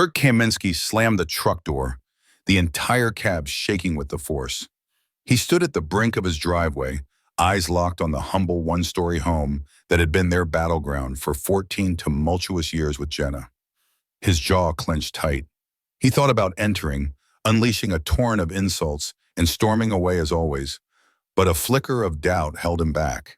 Kurt Kaminsky slammed the truck door, the entire cab shaking with the force. He stood at the brink of his driveway, eyes locked on the humble one-story home that had been their battleground for 14 tumultuous years with Jenna. His jaw clenched tight. He thought about entering, unleashing a torrent of insults, and storming away as always, but a flicker of doubt held him back.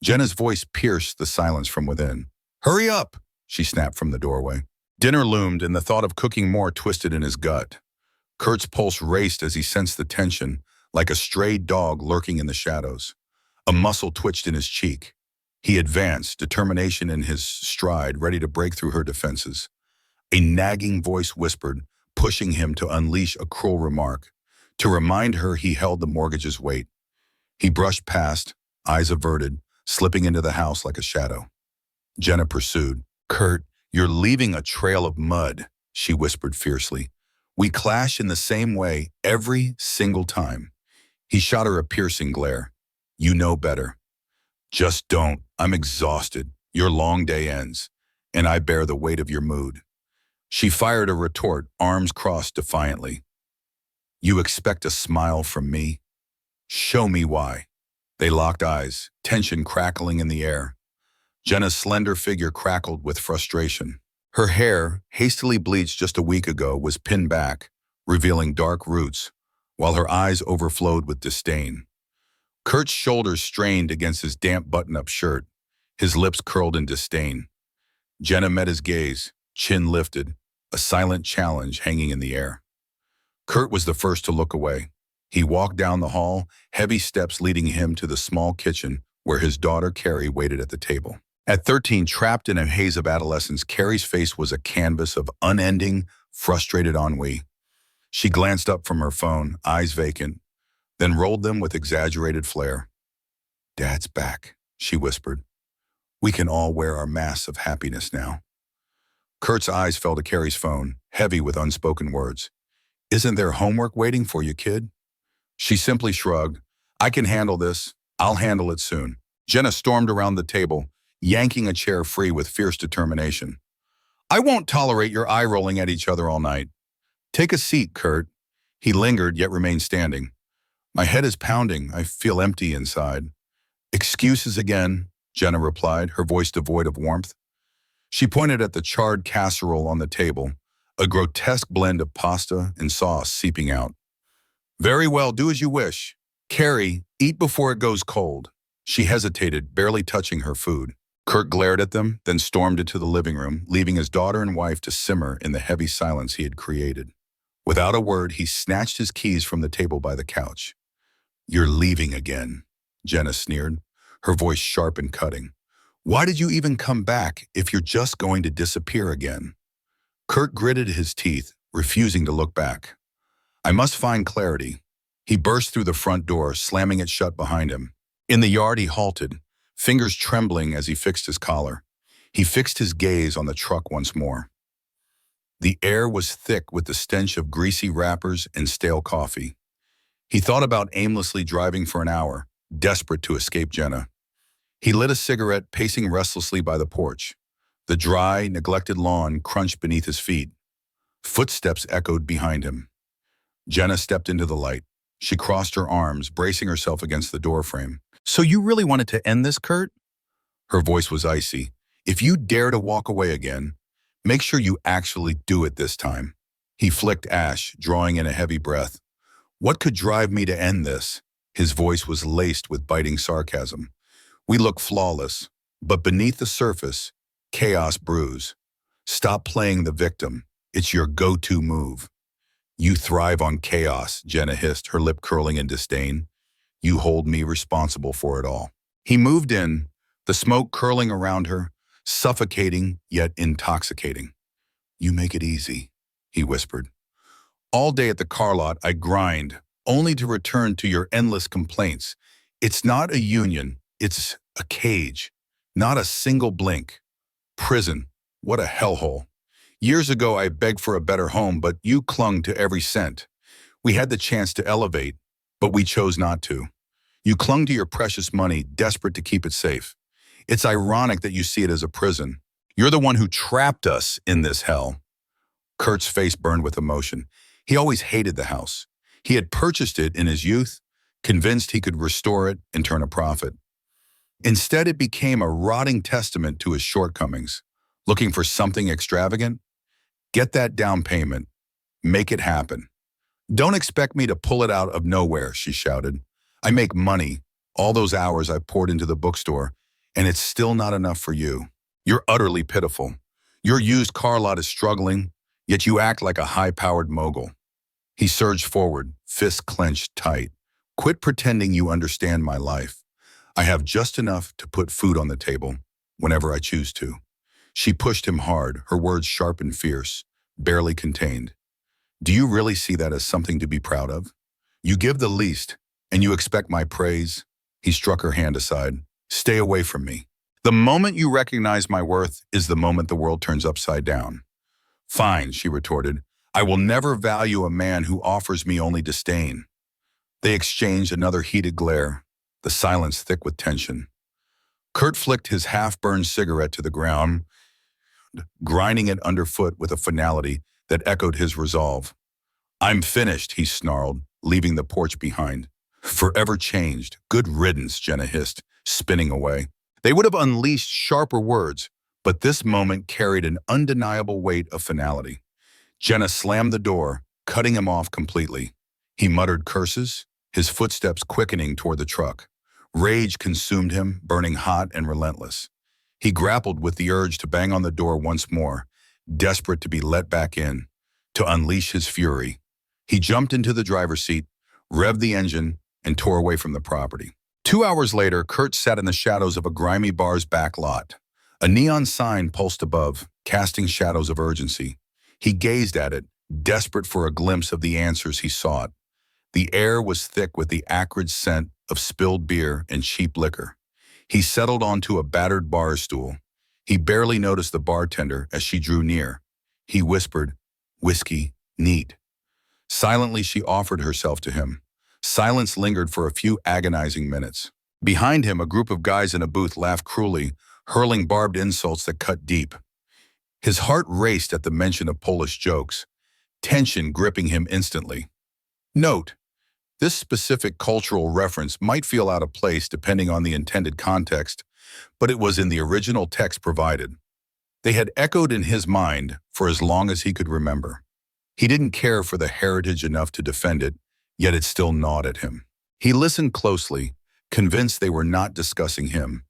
Jenna's voice pierced the silence from within. "Hurry up!" she snapped from the doorway. Dinner loomed, and the thought of cooking more twisted in his gut. Kurt's pulse raced as he sensed the tension, like a stray dog lurking in the shadows. A muscle twitched in his cheek. He advanced, determination in his stride, ready to break through her defenses. A nagging voice whispered, pushing him to unleash a cruel remark, to remind her he held the mortgage's weight. He brushed past, eyes averted, slipping into the house like a shadow. Jenna pursued. "Kurt, you're leaving a trail of mud," she whispered fiercely. "We clash in the same way every single time." He shot her a piercing glare. "You know better." "Just don't. I'm exhausted. Your long day ends, and I bear the weight of your mood." She fired a retort, arms crossed defiantly. "You expect a smile from me? Show me why." They locked eyes, tension crackling in the air. Jenna's slender figure crackled with frustration. Her hair, hastily bleached just a week ago, was pinned back, revealing dark roots, while her eyes overflowed with disdain. Kurt's shoulders strained against his damp button-up shirt, his lips curled in disdain. Jenna met his gaze, chin lifted, a silent challenge hanging in the air. Kurt was the first to look away. He walked down the hall, heavy steps leading him to the small kitchen where his daughter Carrie waited at the table. At 13, trapped in a haze of adolescence, Carrie's face was a canvas of unending, frustrated ennui. She glanced up from her phone, eyes vacant, then rolled them with exaggerated flair. "Dad's back," she whispered. "We can all wear our masks of happiness now." Kurt's eyes fell to Carrie's phone, heavy with unspoken words. "Isn't there homework waiting for you, kid?" She simply shrugged. "I can handle this. I'll handle it soon." Jenna stormed around the table, yanking a chair free with fierce determination. "I won't tolerate your eye-rolling at each other all night." "Take a seat, Kurt." He lingered, yet remained standing. "My head is pounding. I feel empty inside." "Excuses again," Jenna replied, her voice devoid of warmth. She pointed at the charred casserole on the table, a grotesque blend of pasta and sauce seeping out. "Very well, do as you wish. Carrie, eat before it goes cold." She hesitated, barely touching her food. Kurt glared at them, then stormed into the living room, leaving his daughter and wife to simmer in the heavy silence he had created. Without a word, he snatched his keys from the table by the couch. "You're leaving again," Jenna sneered, her voice sharp and cutting. "Why did you even come back if you're just going to disappear again?" Kurt gritted his teeth, refusing to look back. "I must find clarity." He burst through the front door, slamming it shut behind him. In the yard he halted, fingers trembling as he fixed his collar. He fixed his gaze on the truck once more. The air was thick with the stench of greasy wrappers and stale coffee. He thought about aimlessly driving for an hour, desperate to escape Jenna. He lit a cigarette, pacing restlessly by the porch. The dry, neglected lawn crunched beneath his feet. Footsteps echoed behind him. Jenna stepped into the light. She crossed her arms, bracing herself against the doorframe. "So you really wanted to end this, Kurt?" Her voice was icy. "If you dare to walk away again, make sure you actually do it this time." He flicked ash, drawing in a heavy breath. "What could drive me to end this?" His voice was laced with biting sarcasm. "We look flawless, but beneath the surface, chaos brews. Stop playing the victim. It's your go-to move." "You thrive on chaos," Jenna hissed, her lip curling in disdain. "You hold me responsible for it all." He moved in, the smoke curling around her, suffocating yet intoxicating. "You make it easy," he whispered. "All day at the car lot, I grind, only to return to your endless complaints. It's not a union, it's a cage. Not a single blink. Prison. What a hellhole. Years ago, I begged for a better home, but you clung to every cent. We had the chance to elevate, but we chose not to. You clung to your precious money, desperate to keep it safe. It's ironic that you see it as a prison. You're the one who trapped us in this hell." Kurt's face burned with emotion. He always hated the house. He had purchased it in his youth, convinced he could restore it and turn a profit. Instead, it became a rotting testament to his shortcomings. Looking for something extravagant? Get that down payment. Make it happen. Don't expect me to pull it out of nowhere, she shouted. I make money, all those hours I've poured into the bookstore, and it's still not enough for you. You're utterly pitiful. Your used car lot is struggling, yet you act like a high-powered mogul. He surged forward, fists clenched tight. Quit pretending you understand my life. I have just enough to put food on the table whenever I choose to. She pushed him hard, her words sharp and fierce, barely contained. Do you really see that as something to be proud of? You give the least, and you expect my praise? He struck her hand aside. Stay away from me. The moment you recognize my worth is the moment the world turns upside down. Fine, she retorted. I will never value a man who offers me only disdain. They exchanged another heated glare, the silence thick with tension. Kurt flicked his half-burned cigarette to the ground, grinding it underfoot with a finality that echoed his resolve. I'm finished, he snarled, leaving the porch behind. Forever changed. Good riddance, Jenna hissed, spinning away. They would have unleashed sharper words, but this moment carried an undeniable weight of finality. Jenna slammed the door, cutting him off completely. He muttered curses, his footsteps quickening toward the truck. Rage consumed him, burning hot and relentless. He grappled with the urge to bang on the door once more, desperate to be let back in, to unleash his fury. He jumped into the driver's seat, revved the engine, and tore away from the property. 2 hours later, Kurt sat in the shadows of a grimy bar's back lot. A neon sign pulsed above, casting shadows of urgency. He gazed at it, desperate for a glimpse of the answers he sought. The air was thick with the acrid scent of spilled beer and cheap liquor. He settled onto a battered bar stool. He barely noticed the bartender as she drew near. He whispered, "Whiskey, neat." Silently, she offered herself to him. Silence lingered for a few agonizing minutes. Behind him, a group of guys in a booth laughed cruelly, hurling barbed insults that cut deep. His heart raced at the mention of Polish jokes, tension gripping him instantly. Note: this specific cultural reference might feel out of place depending on the intended context, but it was in the original text provided. They had echoed in his mind for as long as he could remember. He didn't care for the heritage enough to defend it, yet it still gnawed at him. He listened closely, convinced they were not discussing him.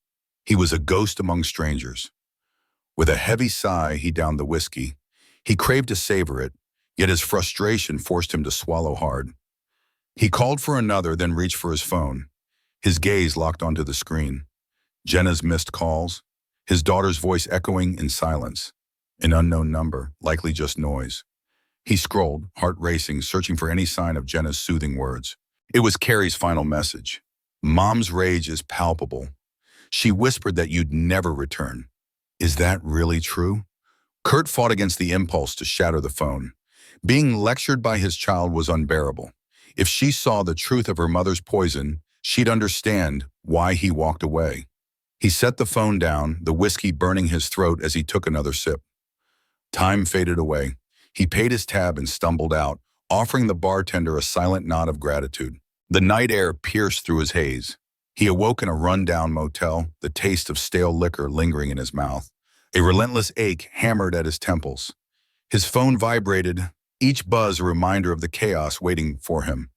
He was a ghost among strangers. With a heavy sigh, he downed the whiskey. He craved to savor it, yet his frustration forced him to swallow hard. He called for another, then reached for his phone. His gaze locked onto the screen. Jenna's missed calls, his daughter's voice echoing in silence. An unknown number, likely just noise. He scrolled, heart racing, searching for any sign of Jenna's soothing words. It was Carrie's final message. Mom's rage is palpable. She whispered that you'd never return. Is that really true? Kurt fought against the impulse to shatter the phone. Being lectured by his child was unbearable. If she saw the truth of her mother's poison, she'd understand why he walked away. He set the phone down, the whiskey burning his throat as he took another sip. Time faded away. He paid his tab and stumbled out, offering the bartender a silent nod of gratitude. The night air pierced through his haze. He awoke in a run-down motel, the taste of stale liquor lingering in his mouth. A relentless ache hammered at his temples. His phone vibrated, each buzz a reminder of the chaos waiting for him.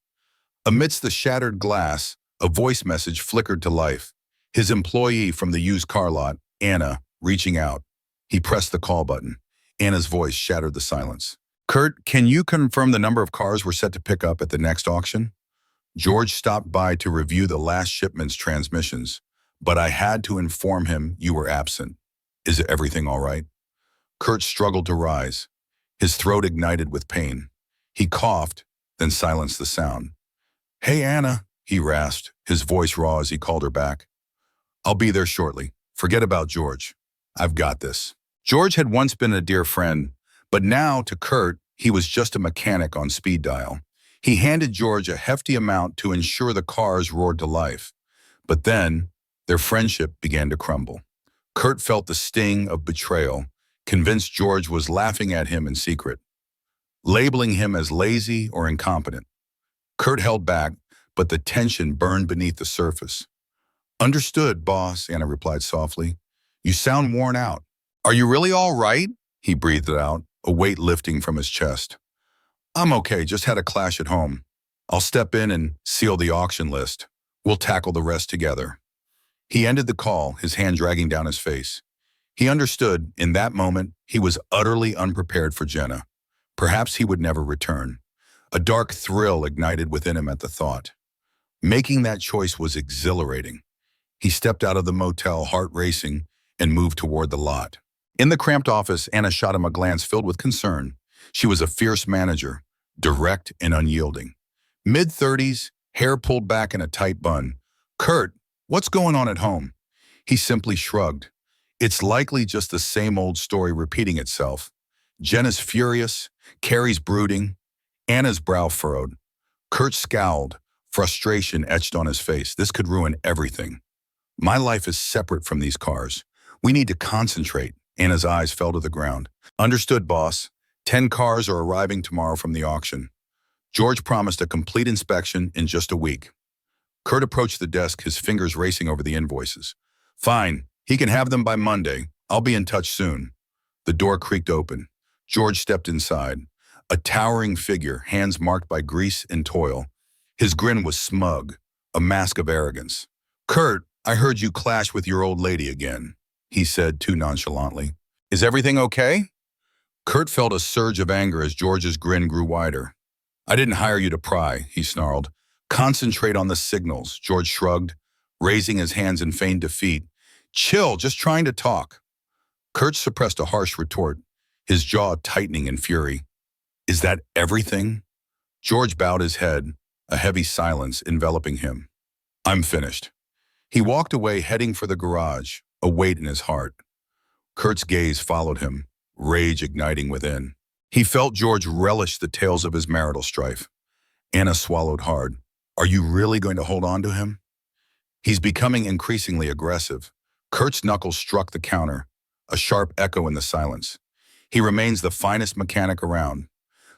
Amidst the shattered glass, a voice message flickered to life. His employee from the used car lot, Anna, reaching out. He pressed the call button. Anna's voice shattered the silence. Kurt, can you confirm the number of cars we're set to pick up at the next auction? George stopped by to review the last shipment's transmissions, but I had to inform him you were absent. Is everything all right? Kurt struggled to rise. His throat ignited with pain. He coughed, then silenced the sound. Hey, Anna, he rasped, his voice raw as he called her back. I'll be there shortly. Forget about George. I've got this. George had once been a dear friend, but now, to Kurt, he was just a mechanic on speed dial. He handed George a hefty amount to ensure the cars roared to life. But then, their friendship began to crumble. Kurt felt the sting of betrayal, convinced George was laughing at him in secret. labeling him as lazy or incompetent. Kurt held back, but the tension burned beneath the surface. "Understood, boss," Anna replied softly. "You sound worn out." "Are you really all right?" he breathed out, a weight lifting from his chest. "I'm okay, just had a clash at home. I'll step in and seal the auction list. We'll tackle the rest together." He ended the call, his hand dragging down his face. He understood, in that moment, he was utterly unprepared for Jenna. Perhaps he would never return. A dark thrill ignited within him at the thought. Making that choice was exhilarating. He stepped out of the motel, heart racing, and moved toward the lot. In the cramped office, Anna shot him a glance filled with concern. She was a fierce manager, direct and unyielding. Mid-30s, hair pulled back in a tight bun. "Kurt, what's going on at home?" He simply shrugged. "It's likely just the same old story repeating itself. Jenna's furious, Carrie's brooding, Anna's brow furrowed." Kurt scowled, frustration etched on his face. "This could ruin everything. My life is separate from these cars. We need to concentrate." Anna's eyes fell to the ground. "Understood, boss. 10 cars are arriving tomorrow from the auction. George promised a complete inspection in just a week." Kurt approached the desk, his fingers racing over the invoices. "Fine. He can have them by Monday. I'll be in touch soon." The door creaked open. George stepped inside. A towering figure, hands marked by grease and toil. His grin was smug, a mask of arrogance. "Kurt, I heard you clash with your old lady again," he said too nonchalantly. "Is everything okay?" Kurt felt a surge of anger as George's grin grew wider. "I didn't hire you to pry," he snarled. "Concentrate on the signals." George shrugged, raising his hands in feigned defeat. "Chill, just trying to talk." Kurt suppressed a harsh retort, his jaw tightening in fury. "Is that everything?" George bowed his head, a heavy silence enveloping him. "I'm finished." He walked away, heading for the garage, a weight in his heart. Kurt's gaze followed him, rage igniting within. He felt George relish the tales of his marital strife. Anna swallowed hard. "Are you really going to hold on to him?" "He's becoming increasingly aggressive." Kurt's knuckles struck the counter, a sharp echo in the silence. "He remains the finest mechanic around.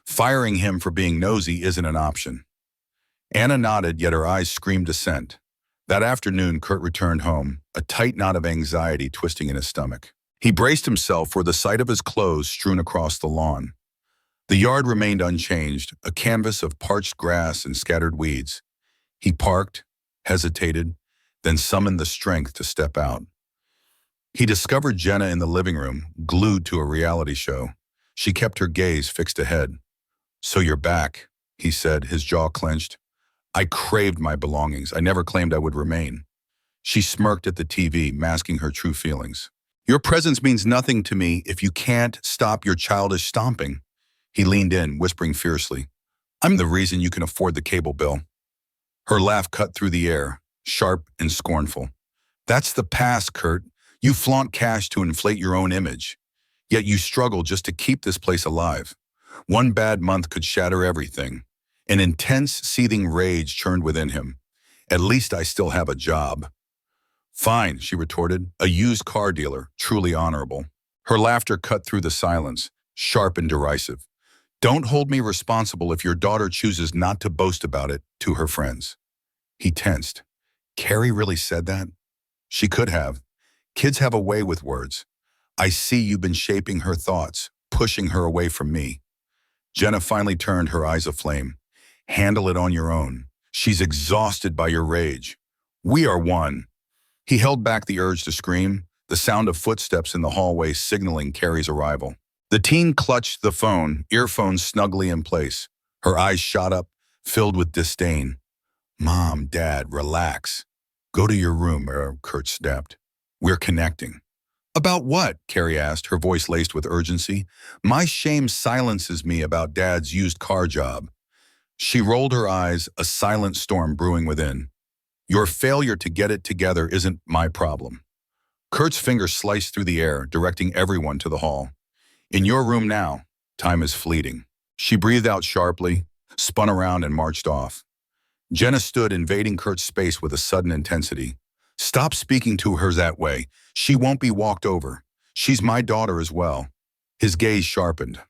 Firing him for being nosy isn't an option." Anna nodded, yet her eyes screamed dissent. That afternoon, Kurt returned home, a tight knot of anxiety twisting in his stomach. He braced himself for the sight of his clothes strewn across the lawn. The yard remained unchanged, a canvas of parched grass and scattered weeds. He parked, hesitated, then summoned the strength to step out. He discovered Jenna in the living room, glued to a reality show. She kept her gaze fixed ahead. "So you're back," he said, his jaw clenched. "I craved my belongings. I never claimed I would remain." She smirked at the TV, masking her true feelings. "Your presence means nothing to me if you can't stop your childish stomping." He leaned in, whispering fiercely, "I'm the reason you can afford the cable bill." Her laugh cut through the air, sharp and scornful. "That's the past, Kurt. You flaunt cash to inflate your own image. Yet you struggle just to keep this place alive. One bad month could shatter everything." An intense, seething rage churned within him. "At least I still have a job." "Fine," she retorted, "a used car dealer, truly honorable." Her laughter cut through the silence, sharp and derisive. "Don't hold me responsible if your daughter chooses not to boast about it to her friends." He tensed. Carrie really said that? She could have. Kids have a way with words. "I see you've been shaping her thoughts, pushing her away from me." Jenna finally turned, her eyes aflame. "Handle it on your own. She's exhausted by your rage. We are one." He held back the urge to scream, the sound of footsteps in the hallway signaling Carrie's arrival. The teen clutched the phone, earphones snugly in place. Her eyes shot up, filled with disdain. "Mom, Dad, relax. Go to your room," Kurt snapped. "We're connecting." "About what?" Carrie asked, her voice laced with urgency. "My shame silences me about Dad's used car job." She rolled her eyes, a silent storm brewing within. "Your failure to get it together isn't my problem." Kurt's finger sliced through the air, directing everyone to the hall. "In your room now. Time is fleeting." She breathed out sharply, spun around and marched off. Jenna stood, invading Kurt's space with a sudden intensity. "Stop speaking to her that way. She won't be walked over. She's my daughter as well." His gaze sharpened.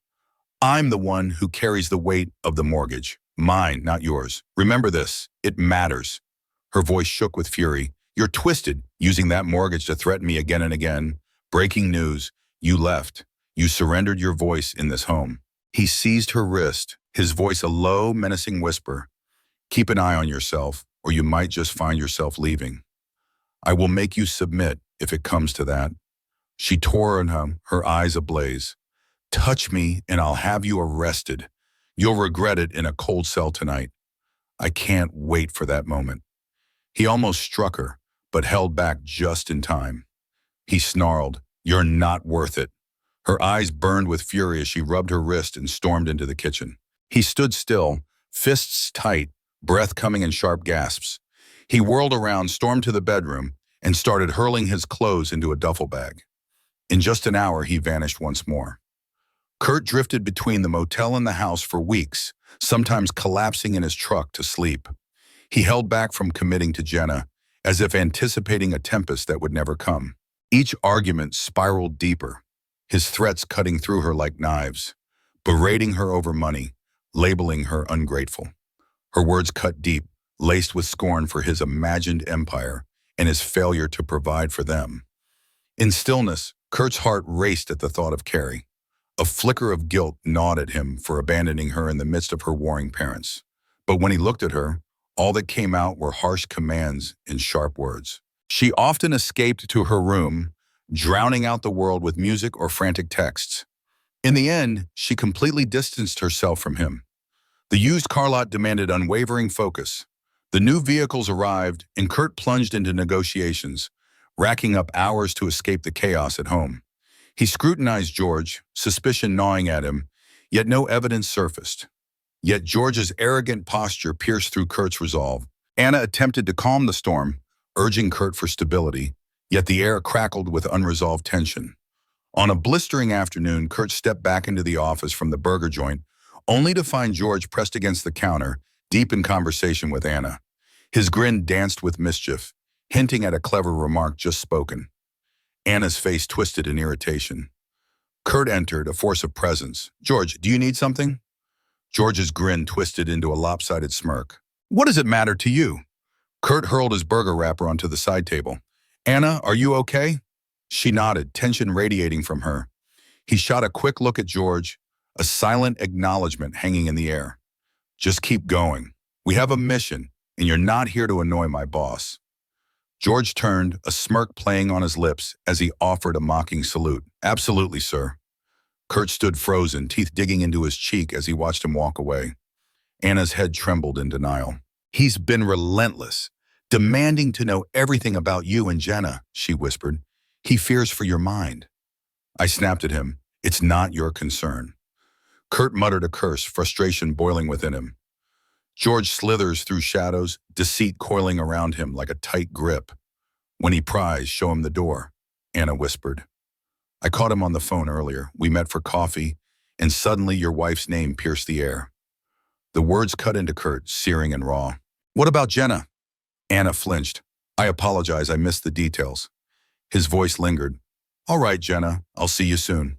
I'm the one who carries the weight of the mortgage. Mine, not yours. Remember this. It matters. Her voice shook with fury. You're twisted, using that mortgage to threaten me again and again. Breaking news. You left. You surrendered your voice in this home. He seized her wrist, his voice a low, menacing whisper. Keep an eye on yourself, or you might just find yourself leaving. I will make you submit if it comes to that. She tore on him, her eyes ablaze. Touch me and I'll have you arrested. You'll regret it in a cold cell tonight. I can't wait for that moment. He almost struck her, but held back just in time. He snarled, You're not worth it. Her eyes burned with fury as she rubbed her wrist and stormed into the kitchen. He stood still, fists tight, breath coming in sharp gasps. He whirled around, stormed to the bedroom, and started hurling his clothes into a duffel bag. In just an hour, he vanished once more. Kurt drifted between the motel and the house for weeks, sometimes collapsing in his truck to sleep. He held back from committing to Jenna, as if anticipating a tempest that would never come. Each argument spiraled deeper, his threats cutting through her like knives, berating her over money, labeling her ungrateful. Her words cut deep, laced with scorn for his imagined empire and his failure to provide for them. In stillness, Kurt's heart raced at the thought of Carrie. A flicker of guilt gnawed at him for abandoning her in the midst of her warring parents. But when he looked at her, all that came out were harsh commands and sharp words. She often escaped to her room, drowning out the world with music or frantic texts. In the end, she completely distanced herself from him. The used car lot demanded unwavering focus. The new vehicles arrived, and Kurt plunged into negotiations, racking up hours to escape the chaos at home. He scrutinized George, suspicion gnawing at him, yet no evidence surfaced. Yet George's arrogant posture pierced through Kurt's resolve. Anna attempted to calm the storm, urging Kurt for stability, yet the air crackled with unresolved tension. On a blistering afternoon, Kurt stepped back into the office from the burger joint, only to find George pressed against the counter, deep in conversation with Anna. His grin danced with mischief, hinting at a clever remark just spoken. Anna's face twisted in irritation. Kurt entered, a force of presence. George, do you need something? George's grin twisted into a lopsided smirk. What does it matter to you? Kurt hurled his burger wrapper onto the side table. Anna, are you okay? She nodded, tension radiating from her. He shot a quick look at George, a silent acknowledgement hanging in the air. Just keep going. We have a mission, and you're not here to annoy my boss. George turned, a smirk playing on his lips as he offered a mocking salute. Absolutely, sir. Kurt stood frozen, teeth digging into his cheek as he watched him walk away. Anna's head trembled in denial. He's been relentless, demanding to know everything about you and Jenna, she whispered. He fears for your mind. I snapped at him. It's not your concern. Kurt muttered a curse, frustration boiling within him. George slithers through shadows, deceit coiling around him like a tight grip. When he pries, show him the door, Anna whispered. I caught him on the phone earlier. We met for coffee, and suddenly your wife's name pierced the air. The words cut into Kurt, searing and raw. What about Jenna? Anna flinched. I apologize, I missed the details. His voice lingered. All right, Jenna, I'll see you soon.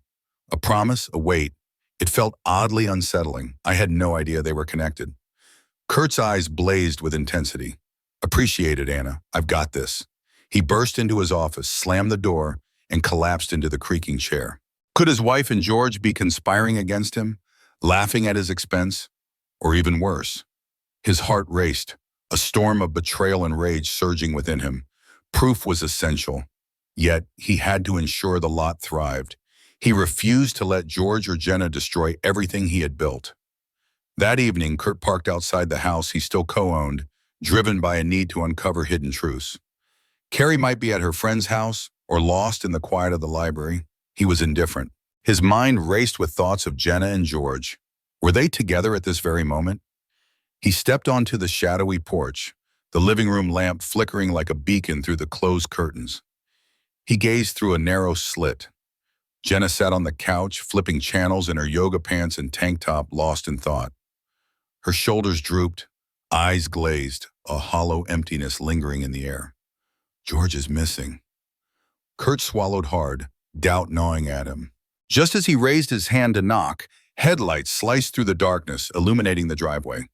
A promise, a wait. It felt oddly unsettling. I had no idea they were connected. Kurt's eyes blazed with intensity. Appreciate it, Anna. I've got this. He burst into his office, slammed the door, and collapsed into the creaking chair. Could his wife and George be conspiring against him, laughing at his expense? Or even worse? His heart raced, a storm of betrayal and rage surging within him. Proof was essential. Yet, he had to ensure the lot thrived. He refused to let George or Jenna destroy everything he had built. That evening, Kurt parked outside the house he still co-owned, driven by a need to uncover hidden truths. Carrie might be at her friend's house or lost in the quiet of the library. He was indifferent. His mind raced with thoughts of Jenna and George. Were they together at this very moment? He stepped onto the shadowy porch, the living room lamp flickering like a beacon through the closed curtains. He gazed through a narrow slit. Jenna sat on the couch, flipping channels in her yoga pants and tank top, lost in thought. Her shoulders drooped, eyes glazed, a hollow emptiness lingering in the air. George is missing. Kurt swallowed hard, doubt gnawing at him. Just as he raised his hand to knock, Headlights sliced through the darkness, illuminating the driveway.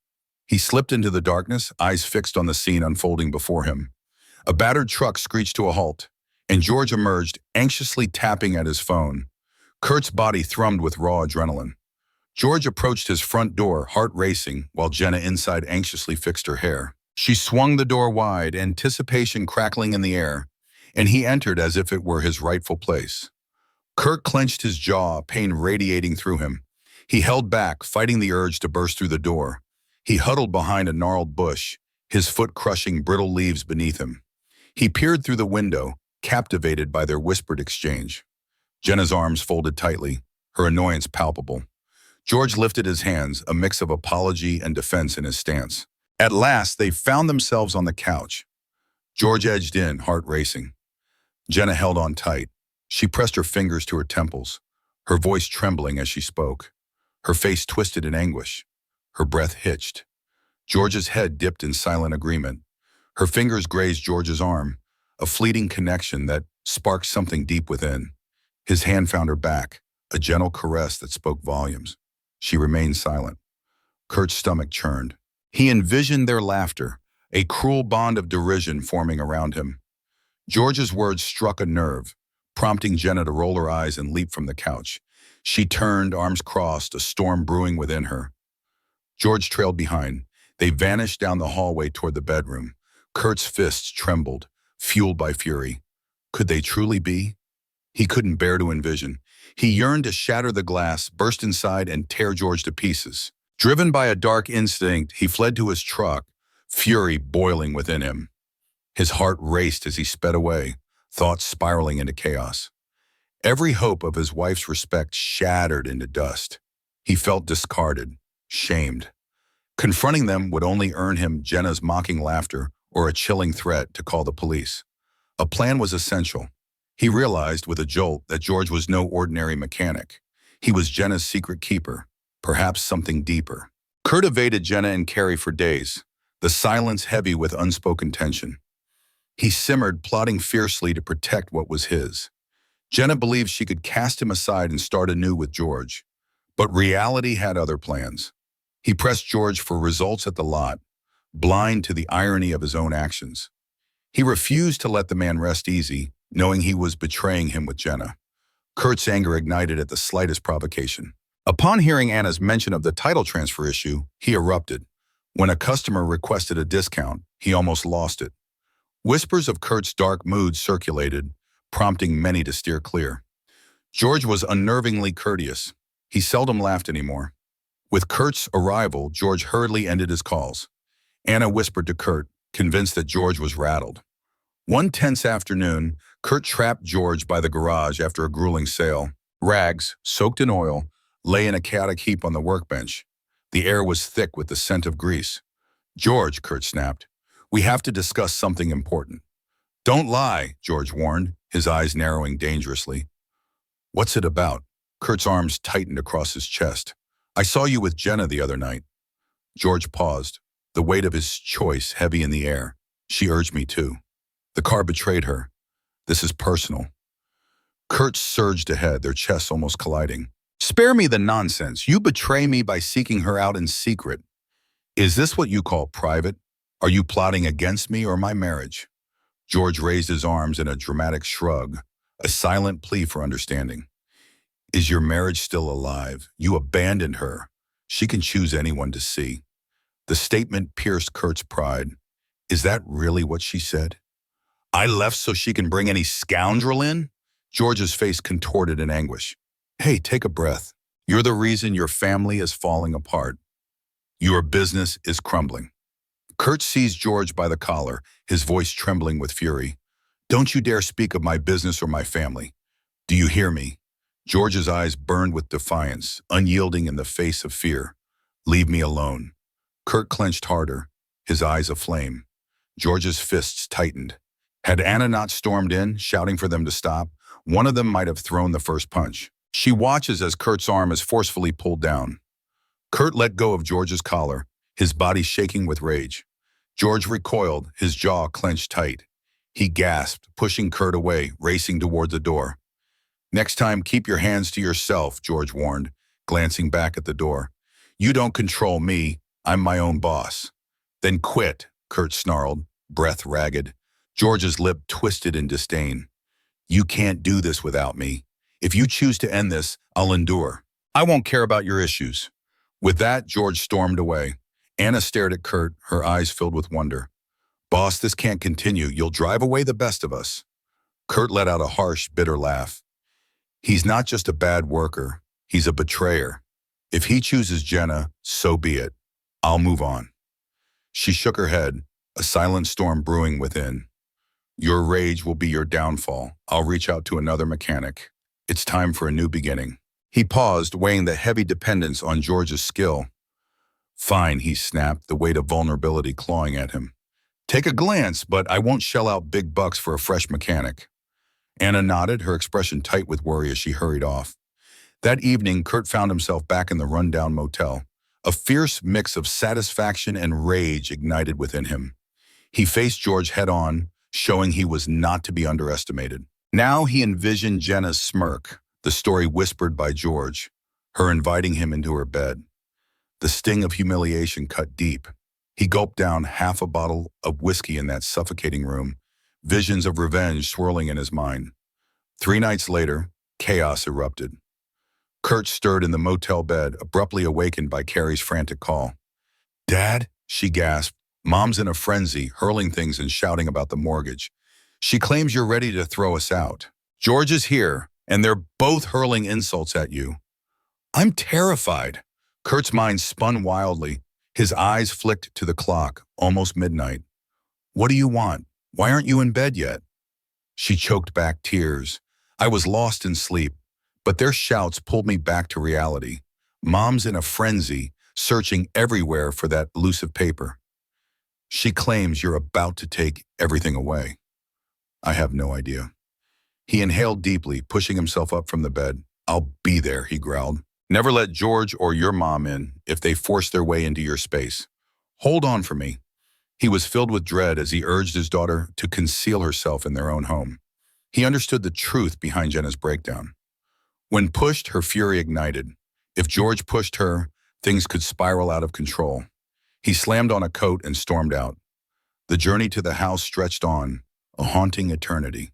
He slipped into the darkness, eyes fixed on the scene unfolding before him. A battered truck screeched to a halt, and George emerged, anxiously tapping at his phone. Kurt's body thrummed with raw adrenaline. George approached his front door, heart racing, while Jenna inside anxiously fixed her hair. She swung the door wide, anticipation crackling in the air, and he entered as if it were his rightful place. Kurt clenched his jaw, pain radiating through him. He held back, fighting the urge to burst through the door. He huddled behind a gnarled bush, his foot crushing brittle leaves beneath him. He peered through the window, captivated by their whispered exchange. Jenna's arms folded tightly, her annoyance palpable. George lifted his hands, a mix of apology and defense in his stance. At last, they found themselves on the couch. George edged in, heart racing. Jenna held on tight. She pressed her fingers to her temples, her voice trembling as she spoke. Her face twisted in anguish. Her breath hitched. George's head dipped in silent agreement. Her fingers grazed George's arm, a fleeting connection that sparked something deep within. His hand found her back, a gentle caress that spoke volumes. She remained silent. Kurt's stomach churned. He envisioned their laughter, a cruel bond of derision forming around him. George's words struck a nerve, prompting Jenna to roll her eyes and leap from the couch. She turned, arms crossed, a storm brewing within her. George trailed behind. They vanished down the hallway toward the bedroom. Kurt's fists trembled, fueled by fury. Could they truly be? He couldn't bear to envision. He yearned to shatter the glass, burst inside, and tear George to pieces. Driven by a dark instinct, he fled to his truck, fury boiling within him. His heart raced as he sped away, thoughts spiraling into chaos. Every hope of his wife's respect shattered into dust. He felt discarded, shamed. Confronting them would only earn him Jenna's mocking laughter or a chilling threat to call the police. A plan was essential. He realized with a jolt that George was no ordinary mechanic. He was Jenna's secret keeper, perhaps something deeper. Kurt evaded Jenna and Carrie for days, the silence heavy with unspoken tension. He simmered, plotting fiercely to protect what was his. Jenna believed she could cast him aside and start anew with George. But reality had other plans. He pressed George for results at the lot, blind to the irony of his own actions. He refused to let the man rest easy, knowing he was betraying him with Jenna. Kurt's anger ignited at the slightest provocation. Upon hearing Anna's mention of the title transfer issue, he erupted. When a customer requested a discount, he almost lost it. Whispers of Kurt's dark mood circulated, prompting many to steer clear. George was unnervingly courteous. He seldom laughed anymore. With Kurt's arrival, George hurriedly ended his calls. Anna whispered to Kurt, convinced that George was rattled. One tense afternoon, Kurt trapped George by the garage after a grueling sale. Rags, soaked in oil, lay in a chaotic heap on the workbench. The air was thick with the scent of grease. "George," Kurt snapped, "we have to discuss something important." "Don't lie," George warned, his eyes narrowing dangerously. "What's it about?" Kurt's arms tightened across his chest. "I saw you with Jenna the other night." George paused, the weight of his choice heavy in the air. "She urged me to. The car betrayed her. This is personal." Kurt surged ahead, their chests almost colliding. "Spare me the nonsense. You betray me by seeking her out in secret. Is this what you call private? Are you plotting against me or my marriage?" George raised his arms in a dramatic shrug, a silent plea for understanding. "Is your marriage still alive? You abandoned her. She can choose anyone to see." The statement pierced Kurt's pride. Is that really what she said? "I left so she can bring any scoundrel in?" George's face contorted in anguish. "Hey, take a breath. You're the reason your family is falling apart. Your business is crumbling." Kurt seized George by the collar, his voice trembling with fury. "Don't you dare speak of my business or my family. Do you hear me?" George's eyes burned with defiance, unyielding in the face of fear. "Leave me alone." Kurt clenched harder, his eyes aflame. George's fists tightened. Had Anna not stormed in, shouting for them to stop, one of them might have thrown the first punch. She watches as Kurt's arm is forcefully pulled down. Kurt let go of George's collar, his body shaking with rage. George recoiled, his jaw clenched tight. He gasped, pushing Kurt away, racing toward the door. "Next time, keep your hands to yourself," George warned, glancing back at the door. You don't control me. I'm my own boss. Then quit, Kurt snarled, breath ragged. George's lip twisted in disdain. You can't do this without me. If you choose to end this, I'll endure. I won't care about your issues. With that, George stormed away. Anna stared at Kurt, her eyes filled with wonder. Boss, this can't continue. You'll drive away the best of us. Kurt let out a harsh, bitter laugh. He's not just a bad worker. He's a betrayer. If he chooses Jenna, so be it. I'll move on. She shook her head, a silent storm brewing within. Your rage will be your downfall. I'll reach out to another mechanic. It's time for a new beginning. He paused, weighing the heavy dependence on George's skill. Fine, he snapped, the weight of vulnerability clawing at him. Take a glance, but I won't shell out big bucks for a fresh mechanic. Anna nodded, her expression tight with worry as she hurried off. That evening, Kurt found himself back in the rundown motel. A fierce mix of satisfaction and rage ignited within him. He faced George head-on, showing he was not to be underestimated. Now he envisioned Jenna's smirk, the story whispered by George, her inviting him into her bed. The sting of humiliation cut deep. He gulped down half a bottle of whiskey in that suffocating room, visions of revenge swirling in his mind. 3 nights later, chaos erupted. Kurt stirred in the motel bed, abruptly awakened by Carrie's frantic call. Dad? She gasped. Mom's in a frenzy, hurling things and shouting about the mortgage. She claims you're ready to throw us out. George is here, and they're both hurling insults at you. I'm terrified. Kurt's mind spun wildly. His eyes flicked to the clock, almost midnight. What do you want? Why aren't you in bed yet? She choked back tears. I was lost in sleep, but their shouts pulled me back to reality. Mom's in a frenzy, searching everywhere for that elusive paper. She claims you're about to take everything away. I have no idea. He inhaled deeply, pushing himself up from the bed. I'll be there, he growled. Never let George or your mom in if they force their way into your space. Hold on for me. He was filled with dread as he urged his daughter to conceal herself in their own home. He understood the truth behind Jenna's breakdown. When pushed, her fury ignited. If George pushed her, things could spiral out of control. He slammed on a coat and stormed out. The journey to the house stretched on, a haunting eternity.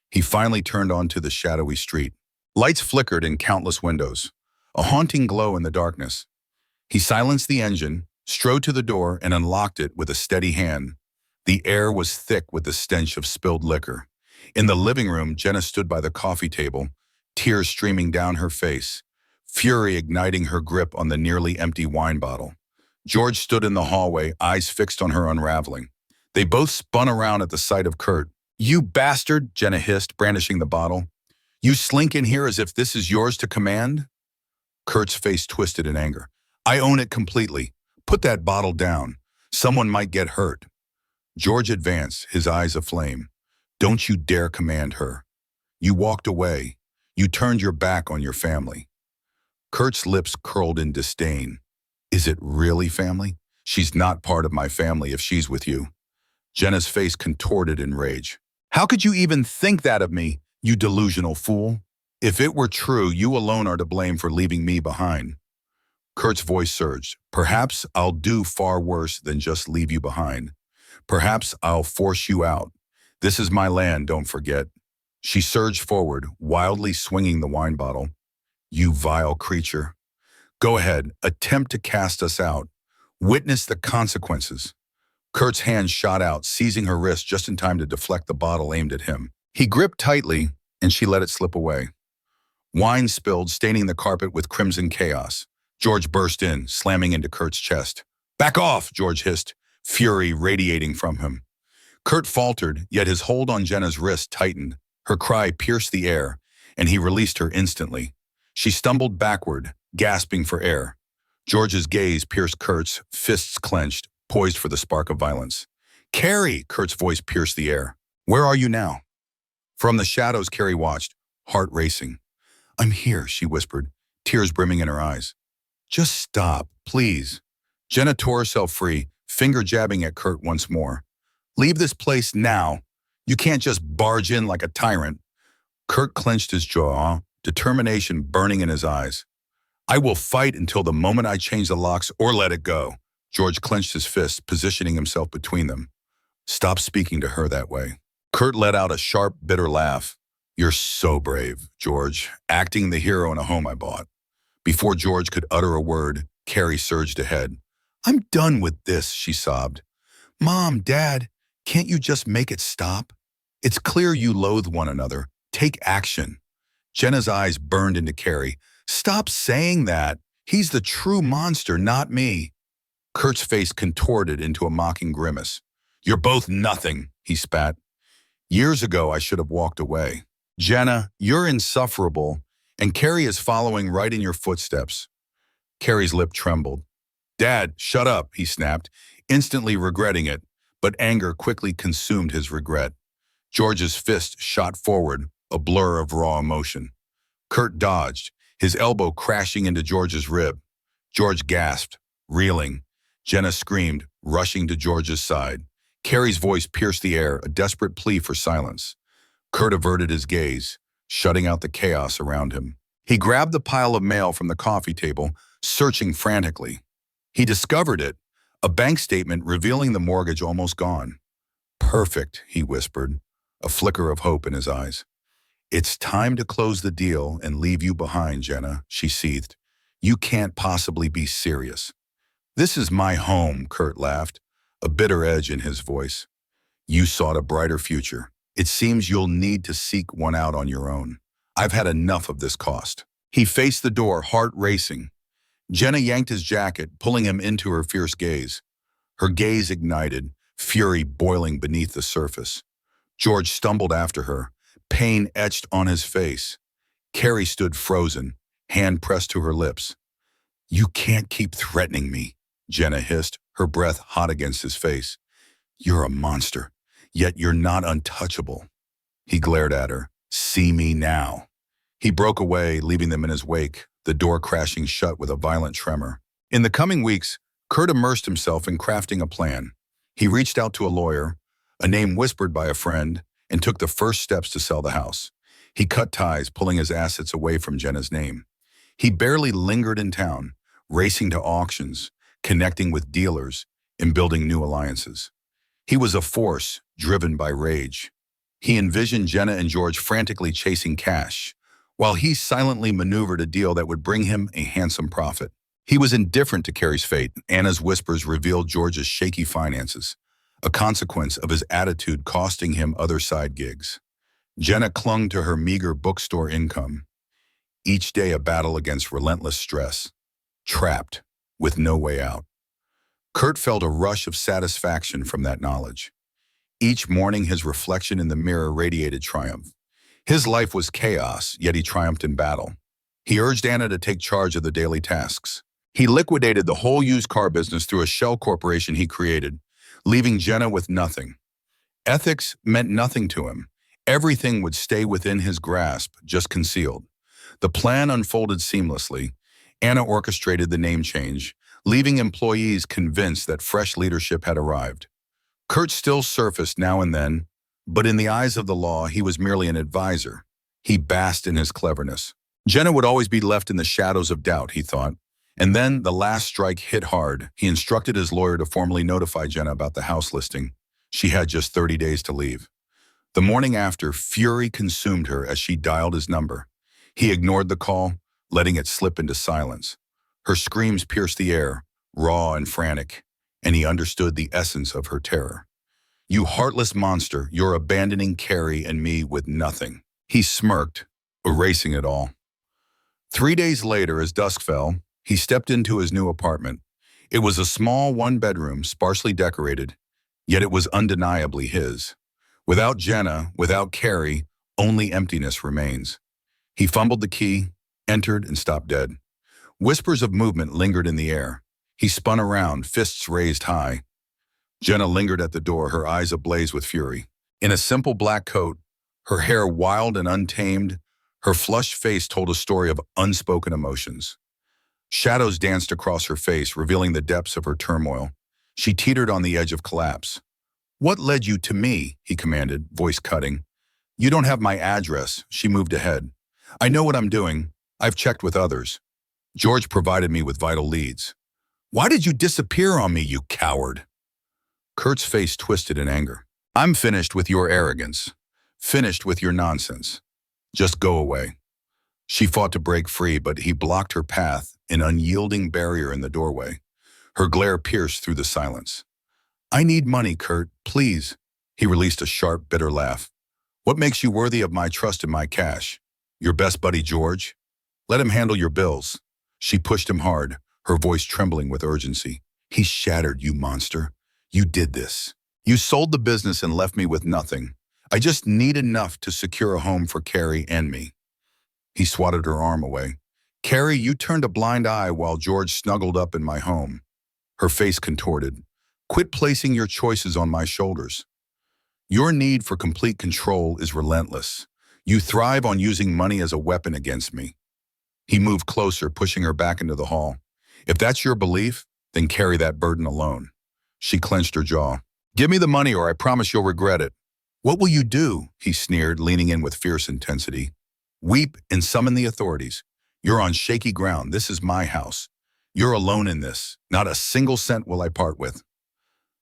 He finally turned onto the shadowy street. Lights flickered in countless windows, a haunting glow in the darkness. He silenced the engine, strode to the door, and unlocked it with a steady hand. The air was thick with the stench of spilled liquor. In the living room, Jenna stood by the coffee table, tears streaming down her face, fury igniting her grip on the nearly empty wine bottle. George stood in the hallway, eyes fixed on her unraveling. They both spun around at the sight of Kurt. You bastard, Jenna hissed, brandishing the bottle. You slink in here as if this is yours to command? Kurt's face twisted in anger. I own it completely. Put that bottle down. Someone might get hurt. George advanced, his eyes aflame. Don't you dare command her. You walked away. You turned your back on your family. Kurt's lips curled in disdain. Is it really family? She's not part of my family if she's with you. Jenna's face contorted in rage. How could you even think that of me, you delusional fool? If it were true, you alone are to blame for leaving me behind. Kurt's voice surged. Perhaps I'll do far worse than just leave you behind. Perhaps I'll force you out. This is my land, don't forget. She surged forward, wildly swinging the wine bottle. You vile creature. Go ahead, attempt to cast us out. Witness the consequences. Kurt's hand shot out, seizing her wrist just in time to deflect the bottle aimed at him. He gripped tightly, and she let it slip away. Wine spilled, staining the carpet with crimson chaos. George burst in, slamming into Kurt's chest. Back off, George hissed, fury radiating from him. Kurt faltered, yet his hold on Jenna's wrist tightened. Her cry pierced the air, and he released her instantly. She stumbled backward, gasping for air. George's gaze pierced Kurt's, fists clenched, poised for the spark of violence. Carrie, Kurt's voice pierced the air. Where are you now? From the shadows, Carrie watched, heart racing. I'm here, she whispered, tears brimming in her eyes. Just stop, please. Jenna tore herself free, finger jabbing at Kurt once more. Leave this place now. You can't just barge in like a tyrant. Kurt clenched his jaw, determination burning in his eyes. I will fight until the moment I change the locks or let it go. George clenched his fist, positioning himself between them. Stop speaking to her that way. Kurt let out a sharp, bitter laugh. You're so brave, George, acting the hero in a home I bought. Before George could utter a word, Carrie surged ahead. I'm done with this, she sobbed. Mom, Dad, can't you just make it stop? It's clear you loathe one another. Take action. Jenna's eyes burned into Carrie. Stop saying that. He's the true monster, not me. Kurt's face contorted into a mocking grimace. You're both nothing, he spat. Years ago, I should have walked away. Jenna, you're insufferable, and Carrie is following right in your footsteps. Carrie's lip trembled. Dad, shut up, he snapped, instantly regretting it, but anger quickly consumed his regret. George's fist shot forward, a blur of raw emotion. Kurt dodged, his elbow crashing into George's rib. George gasped, reeling. Jenna screamed, rushing to George's side. Carrie's voice pierced the air, a desperate plea for silence. Kurt averted his gaze, shutting out the chaos around him. He grabbed the pile of mail from the coffee table, searching frantically. He discovered it, a bank statement revealing the mortgage almost gone. Perfect, he whispered, a flicker of hope in his eyes. It's time to close the deal and leave you behind, Jenna, she seethed. You can't possibly be serious. This is my home, Kurt laughed, a bitter edge in his voice. You sought a brighter future. It seems you'll need to seek one out on your own. I've had enough of this cost. He faced the door, heart racing. Jenna yanked his jacket, pulling him into her fierce gaze. Her gaze ignited, fury boiling beneath the surface. George stumbled after her, pain etched on his face. Carrie stood frozen, hand pressed to her lips. You can't keep threatening me, Jenna hissed, her breath hot against his face. You're a monster, yet you're not untouchable. He glared at her. See me now. He broke away, leaving them in his wake, the door crashing shut with a violent tremor. In the coming weeks, Kurt immersed himself in crafting a plan. He reached out to a lawyer, a name whispered by a friend, and took the first steps to sell the house. He cut ties, pulling his assets away from Jenna's name. He barely lingered in town, racing to auctions, connecting with dealers, and building new alliances. He was a force driven by rage. He envisioned Jenna and George frantically chasing cash, while he silently maneuvered a deal that would bring him a handsome profit. He was indifferent to Carrie's fate. Anna's whispers revealed George's shaky finances, a consequence of his attitude costing him other side gigs. Jenna clung to her meager bookstore income, each day a battle against relentless stress, trapped, with no way out. Kurt felt a rush of satisfaction from that knowledge. Each morning his reflection in the mirror radiated triumph. His life was chaos, yet he triumphed in battle. He urged Anna to take charge of the daily tasks. He liquidated the whole used car business through a shell corporation he created, leaving Jenna with nothing. Ethics meant nothing to him. Everything would stay within his grasp, just concealed. The plan unfolded seamlessly. Anna orchestrated the name change, leaving employees convinced that fresh leadership had arrived. Kurt still surfaced now and then, but in the eyes of the law, he was merely an advisor. He basked in his cleverness. Jenna would always be left in the shadows of doubt, he thought. And then the last strike hit hard. He instructed his lawyer to formally notify Jenna about the house listing. She had just 30 days to leave. The morning after, fury consumed her as she dialed his number. He ignored the call, letting it slip into silence. Her screams pierced the air, raw and frantic, and he understood the essence of her terror. You heartless monster, you're abandoning Carrie and me with nothing. He smirked, erasing it all. 3 days later, as dusk fell, he stepped into his new apartment. It was a small one-bedroom, sparsely decorated, yet it was undeniably his. Without Jenna, without Carrie, only emptiness remains. He fumbled the key, entered, and stopped dead. Whispers of movement lingered in the air. He spun around, fists raised high. Jenna lingered at the door, her eyes ablaze with fury. In a simple black coat, her hair wild and untamed, her flushed face told a story of unspoken emotions. Shadows danced across her face, revealing the depths of her turmoil. She teetered on the edge of collapse. What led you to me? He commanded, voice cutting. You don't have my address, she moved ahead. I know what I'm doing. I've checked with others. George provided me with vital leads. Why did you disappear on me, you coward? Kurt's face twisted in anger. I'm finished with your arrogance. Finished with your nonsense. Just go away. She fought to break free, but he blocked her path, an unyielding barrier in the doorway. Her glare pierced through the silence. I need money, Kurt, please. He released a sharp, bitter laugh. What makes you worthy of my trust and my cash? Your best buddy, George? Let him handle your bills. She pushed him hard, her voice trembling with urgency. He's shattered, you monster. You did this. You sold the business and left me with nothing. I just need enough to secure a home for Carrie and me. He swatted her arm away. Carrie, you turned a blind eye while George snuggled up in my home. Her face contorted. Quit placing your choices on my shoulders. Your need for complete control is relentless. You thrive on using money as a weapon against me. He moved closer, pushing her back into the hall. If that's your belief, then carry that burden alone. She clenched her jaw. Give me the money or I promise you'll regret it. What will you do? He sneered, leaning in with fierce intensity. Weep and summon the authorities. You're on shaky ground. This is my house. You're alone in this. Not a single cent will I part with.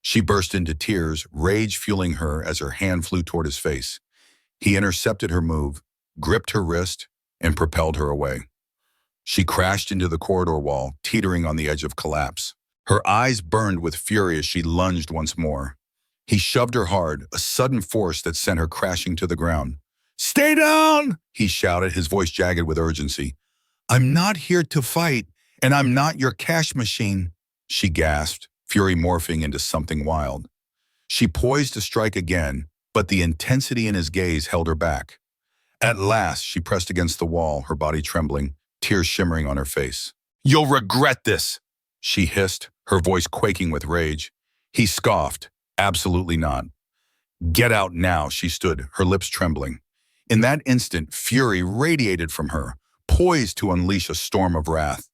She burst into tears, rage fueling her as her hand flew toward his face. He intercepted her move, gripped her wrist, and propelled her away. She crashed into the corridor wall, teetering on the edge of collapse. Her eyes burned with fury as she lunged once more. He shoved her hard, a sudden force that sent her crashing to the ground. Stay down! He shouted, his voice jagged with urgency. I'm not here to fight, and I'm not your cash machine, she gasped, fury morphing into something wild. She poised to strike again, but the intensity in his gaze held her back. At last, she pressed against the wall, her body trembling, tears shimmering on her face. You'll regret this, she hissed, her voice quaking with rage. He scoffed. Absolutely not. Get out now, she stood, her lips trembling. In that instant, fury radiated from her, poised to unleash a storm of wrath.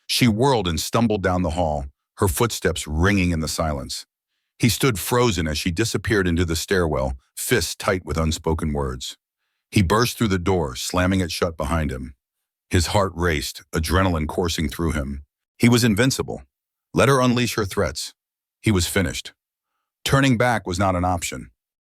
She whirled and stumbled down the hall, her footsteps ringing in the silence. He stood frozen as she disappeared into the stairwell, fists tight with unspoken words. He burst through the door, slamming it shut behind him. His heart raced, adrenaline coursing through him. He was invincible. Let her unleash her threats. He was finished. Turning back was not an option.